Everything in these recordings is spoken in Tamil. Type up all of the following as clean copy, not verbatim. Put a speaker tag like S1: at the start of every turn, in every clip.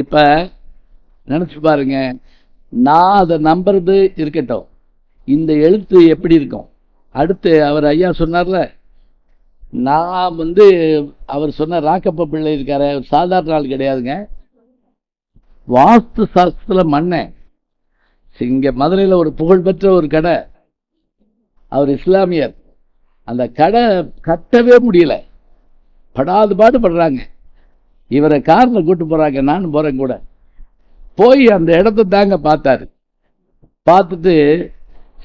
S1: இப்போ நினச்சி பாருங்க, நான் அதை நம்புறது இருக்கட்டும், இந்த எழுத்து எப்படி இருக்கும்? அடுத்து அவர் ஐயா சொன்னார்ல, நான் அவர் சொன்ன ராக்கப்ப பிள்ளை இருக்காரு, சாதாரண ஆள் கிடையாதுங்க. வாஸ்து சாஸ்திரத்தில் மன்னன். இங்கே மதுரையில் ஒரு புகழ்பெற்ற ஒரு கடை, அவர் இஸ்லாமியர். அந்த கடை கட்டவே முடியல, படாது பாடு படுறாங்க. இவரை காரில் கூட்டு போகிறாங்க, நானும் போகிறேன் கூட. போய் அந்த இடத்த தாங்க பார்த்தாரு. பார்த்துட்டு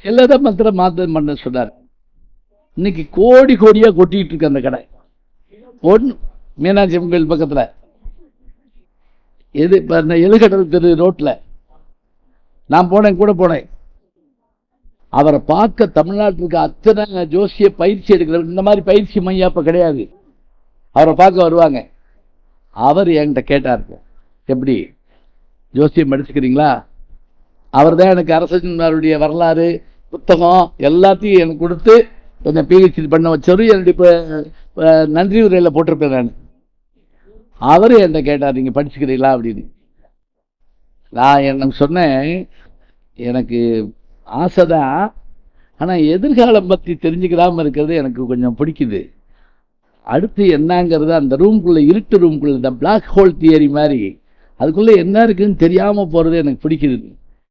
S1: எல்லாதான் மாத்திரம் பண்ண சொன்னார். இன்னைக்கு கோடி கோடியாக கொட்டிக்கிட்டு இருக்கு அந்த கடை. ஒன்று மீனாட்சி அம்மன் கோயில் பக்கத்தில், எது இப்போ இந்த எழுகடல் தெரு ரோட்டில் நான் போனேன், கூட போனேன். அவரை பார்க்க தமிழ்நாட்டுக்கு அத்தனை ஜோசிய பயிற்சி எடுக்கிற, இந்த மாதிரி பயிற்சி மையம் இப்போ கிடையாது. அவரை பார்க்க வருவாங்க. அவர் என்கிட்ட கேட்டார், எப்படி ஜோசியம் படிச்சுக்கிறீங்களா? அவர் தான் எனக்கு அரசனுடைய வரலாறு புத்தகம் எல்லாத்தையும் எனக்கு கொடுத்து கொஞ்சம் பிஹெச்டி பண்ண வச்சவரு. என்னுடைய இப்போ நன்றி உரையில் போட்டிருப்பேன் நான். அவர் என்கிட்ட கேட்டார், நீங்கள் படிச்சுக்கிறீங்களா அப்படின்னு. நான் எனக்கு சொன்னேன், எனக்கு ஆசை தான், ஆனால் எதிர்காலம் பற்றி தெரிஞ்சுக்கிறாமல் இருக்கிறது எனக்கு கொஞ்சம் பிடிக்குது. அடுத்து என்னங்கிறது அந்த ரூம்குள்ளே, இருட்டு ரூம்குள்ளே, இந்த பிளாக் ஹோல் தியரி மாதிரி அதுக்குள்ளே என்ன இருக்குன்னு தெரியாமல் போகிறது எனக்கு பிடிக்குது.